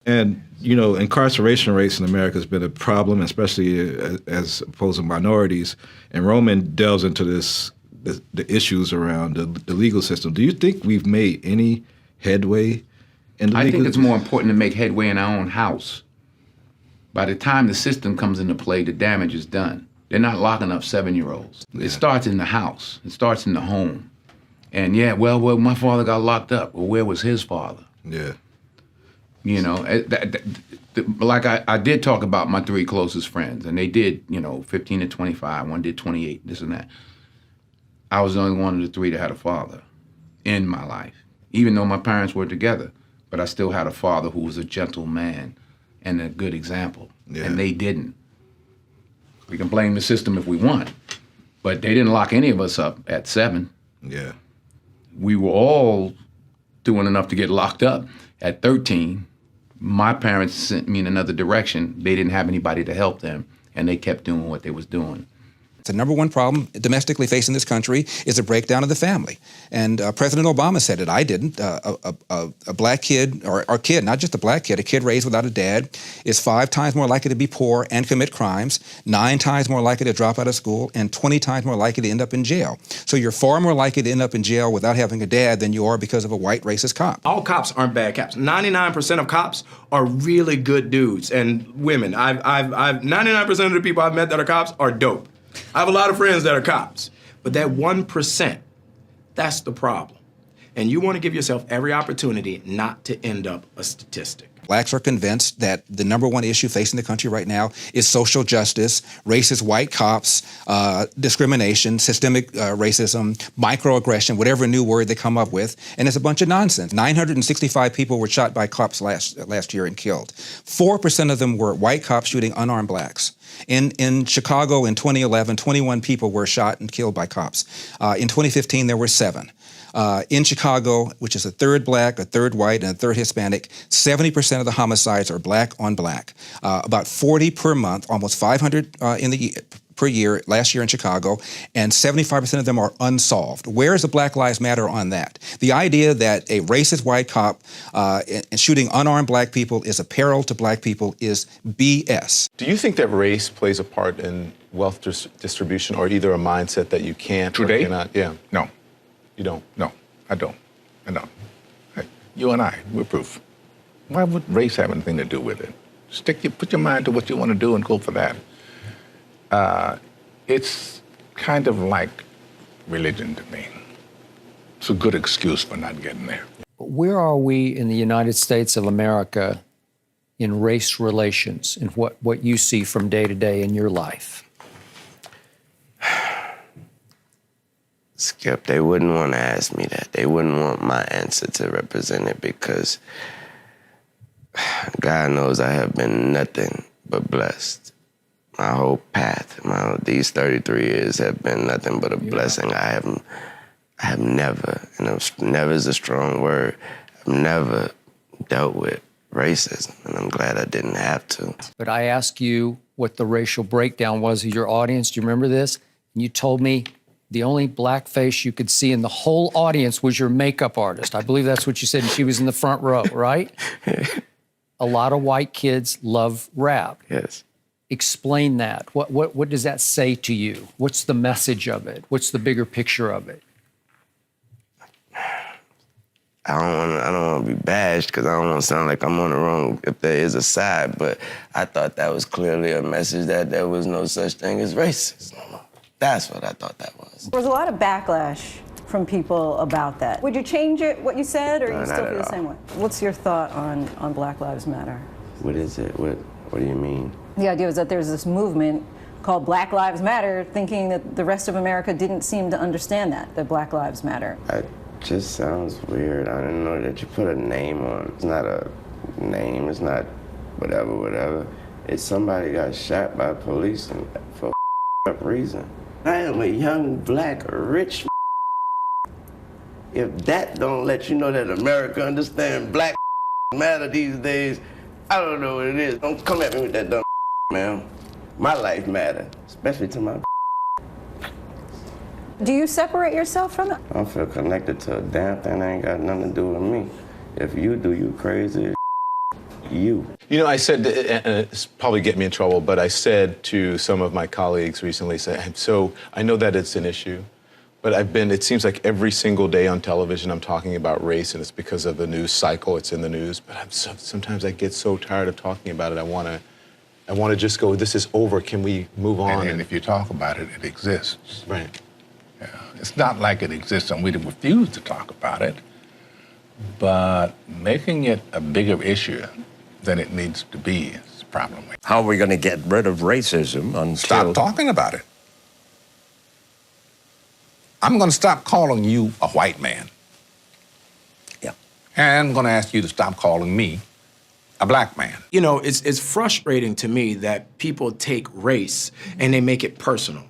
And, you know, incarceration rates in America has been a problem, especially as opposed to minorities. And Roman delves into the issues around the legal system. Do you think we've made any headway in the I legal think it's more important to make headway in our own house. By the time the system comes into play, the damage is done. They're not locking up 7-year-olds. Yeah. It starts in the house. It starts in the home. And yeah, well, my father got locked up. Well, where was his father? Yeah. You know, like I did talk about my 3 closest friends, and they did, 15 to 25. One did 28, this and that. I was the only one of the 3 that had a father in my life, even though my parents were together. But I still had a father who was a gentle man and a good example, and they didn't. We can blame the system if we want, but they didn't lock any of us up at 7. Yeah. We were all doing enough to get locked up at 13. My parents sent me in another direction. They didn't have anybody to help them, and they kept doing what they was doing. The number one problem domestically facing this country is a breakdown of the family. And President Obama said it. I didn't. A black kid, or a kid, not just a black kid, a kid raised without a dad is 5 times more likely to be poor and commit crimes, 9 times more likely to drop out of school, and 20 times more likely to end up in jail. So you're far more likely to end up in jail without having a dad than you are because of a white racist cop. All cops aren't bad cops. 99% of cops are really good dudes and women. I've 99% of the people I've met that are cops are dope. I have a lot of friends that are cops, but that 1%, that's the problem. And you want to give yourself every opportunity not to end up a statistic. Blacks are convinced that the number one issue facing the country right now is social justice, racist white cops, discrimination, systemic racism, microaggression, whatever new word they come up with, and it's a bunch of nonsense. 965 people were shot by cops last year and killed. 4% of them were white cops shooting unarmed blacks. In Chicago in 2011, 21 people were shot and killed by cops. In 2015, there were 7. In Chicago, which is a third black, a third white, and a third Hispanic, 70% of the homicides are black on black. About 40 per month, almost 500 per year, last year in Chicago, and 75% of them are unsolved. Where is the Black Lives Matter on that? The idea that a racist white cop shooting unarmed black people is a peril to black people is BS. Do you think that race plays a part in wealth distribution, or either a mindset that you can't Today? or cannot? Yeah. No. You don't? No, I don't. I don't. You and I, we're proof. Why would race have anything to do with it? Put your mind to what you want to do and go for that. It's kind of like religion to me. It's a good excuse for not getting there. Where are we in the United States of America in race relations and what you see from day to day in your life? Skip, they wouldn't want to ask me that. They wouldn't want my answer to represent it because God knows I have been nothing but blessed. My whole path, these 33 years have been nothing but a blessing. I have never, never is a strong word, I've never dealt with racism, and I'm glad I didn't have to. But I asked you what the racial breakdown was of your audience. Do you remember this? And you told me the only black face you could see in the whole audience was your makeup artist. I believe that's what you said, and she was in the front row, right? A lot of white kids love rap. Yes. Explain that. What does that say to you? What's the message of it? What's the bigger picture of it? I don't want to be bashed because I don't want to sound like I'm on the wrong if there is a side, but I thought that was clearly a message that there was no such thing as racism. That's what I thought that was. There was a lot of backlash from people about that. Would you change it, what you said, or you still feel the same way? What's your thought on Black Lives Matter? What is it? What do you mean? The idea was that there's this movement called Black Lives Matter, thinking that the rest of America didn't seem to understand that Black Lives Matter. It just sounds weird. I didn't know that you put a name on. It's not a name, it's not whatever. It's somebody got shot by police for a reason. I am a young, black, rich. If that don't let you know that America understands Black matter these days, I don't know what it is. Don't come at me with that dumb man. My life matter, especially to my. Do you separate yourself from it? I don't feel connected to a damn thing that ain't got nothing to do with me. If you do, you crazy. you. You know, I said, and it's probably get me in trouble, but I said to some of my colleagues recently, so I know that it's an issue, but it seems like every single day on television I'm talking about race, and it's because of the news cycle, it's in the news, but sometimes I get so tired of talking about it, I want to just go, this is over, can we move on? And if you talk about it, it exists. Right. Yeah. It's not like it exists and we refuse to talk about it, but making it a bigger issue than it needs to be is the problem. How are we going to get rid of racism until... Stop talking about it. I'm going to stop calling you a white man. Yeah. And I'm going to ask you to stop calling me a black man. You know, it's frustrating to me that people take race and they make it personal.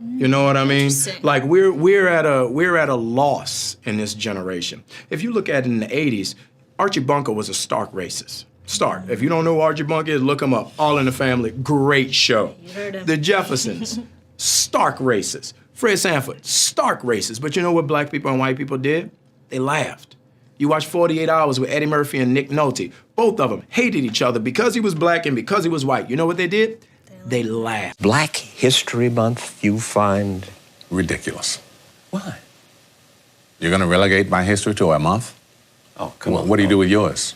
You know what I mean? Like we're at a loss in this generation. If you look at it in the 80s, Archie Bunker was a stark racist. Stark. If you don't know who Archie Bunker is, look him up. All in the Family, great show. You heard him. The Jeffersons, stark racist. Fred Sanford, stark racist. But you know what black people and white people did? They laughed. You watch 48 Hours with Eddie Murphy and Nick Nolte. Both of them hated each other because he was black and because he was white. You know what they did? They laughed. Black History Month, you find... Ridiculous. Why? You're going to relegate my history to a month? Oh, come on. What do you do with yours?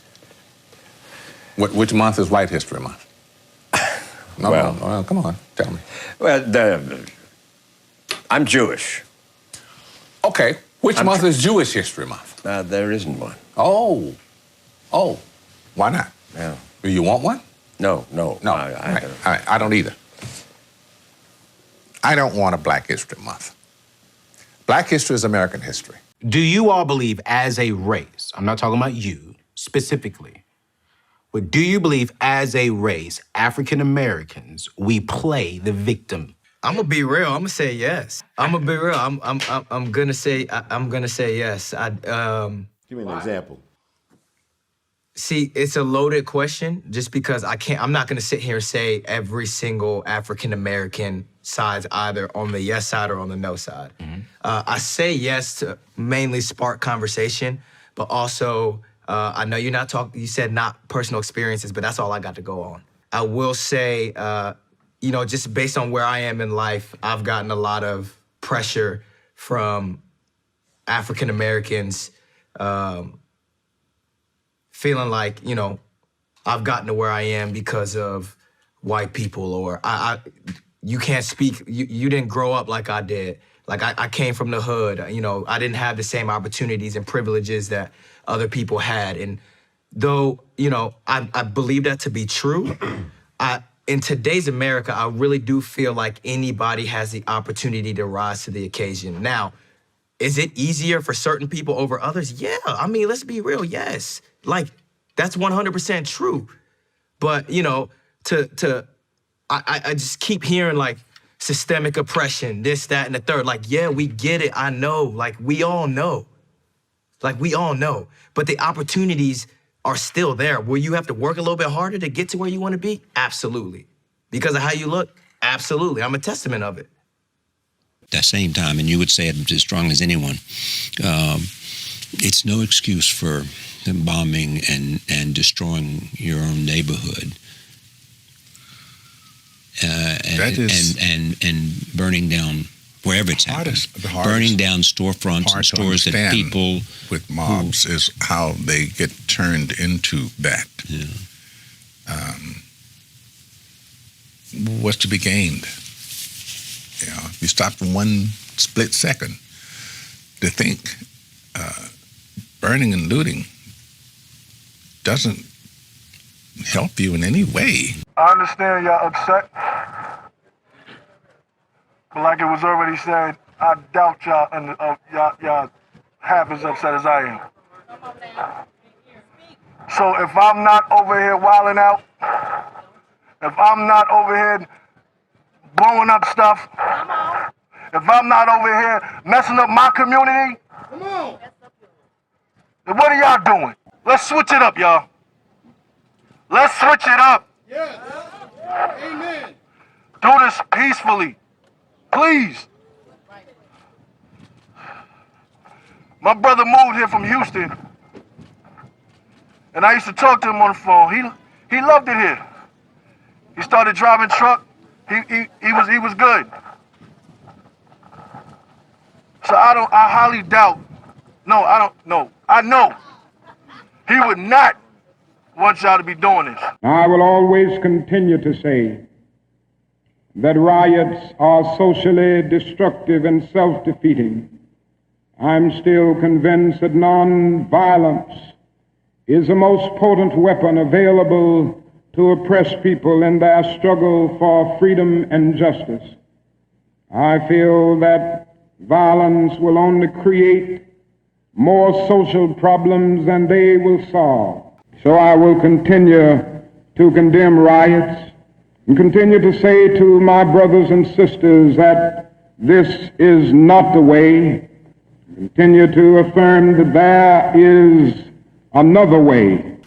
Which month is White History Month? Well, come on, tell me. Well, I'm Jewish. Okay, which month is Jewish History Month? There isn't one. Oh, why not? Yeah. Do you want one? No. I don't either. I don't want a Black History Month. Black history is American history. Do you all believe as a race, I'm not talking about you specifically, but do you believe as a race, African Americans, we play the victim? I'm gonna be real. I'm gonna say yes. I'm gonna be real. I'm gonna say yes. Give me an example. See, it's a loaded question just because I'm not gonna sit here and say every single African American side's either on the yes side or on the no side. I say yes to mainly spark conversation, but also I know you're not talking. You said not personal experiences, but that's all I got to go on. I will say, just based on where I am in life, I've gotten a lot of pressure from African Americans. Feeling like, I've gotten to where I am because of white people, or you can't speak, you didn't grow up like I did. Like I came from the hood, I didn't have the same opportunities and privileges that other people had. And though, I believe that to be true, in today's America, I really do feel like anybody has the opportunity to rise to the occasion. Now, is it easier for certain people over others? Yeah, I mean, let's be real, yes. Like, that's 100% true. But, I just keep hearing, like, systemic oppression, this, that, and the third. Like, yeah, we get it, I know. Like, we all know. But the opportunities are still there. Will you have to work a little bit harder to get to where you want to be? Absolutely. Because of how you look? Absolutely. I'm a testament of it. That same time, and you would say it as strong as anyone, it's no excuse for bombing and destroying your own neighborhood, and burning down wherever it's happening. Burning down storefronts and stores that people with mobs is how they get turned into that. Yeah. What's to be gained? If you stop for one split second to think, burning and looting doesn't help you in any way. I understand y'all upset, but like it was already said, I doubt y'all and y'all half as upset as I am. So if I'm not over here wilding out, if I'm not over here blowing up stuff, if I'm not over here messing up my community, then what are y'all doing? Let's switch it up, y'all. Let's switch it up. Yes. Amen. Do this peacefully. Please. My brother moved here from Houston, and I used to talk to him on the phone. He loved it here. He started driving truck. He was good. So I highly doubt. No, I don't know. I know he would not want y'all to be doing this. I will always continue to say that riots are socially destructive and self-defeating. I'm still convinced that non-violence is the most potent weapon available to oppress people in their struggle for freedom and justice. I feel that violence will only create more social problems than they will solve. So I will continue to condemn riots and continue to say to my brothers and sisters that this is not the way. Continue to affirm that there is another way.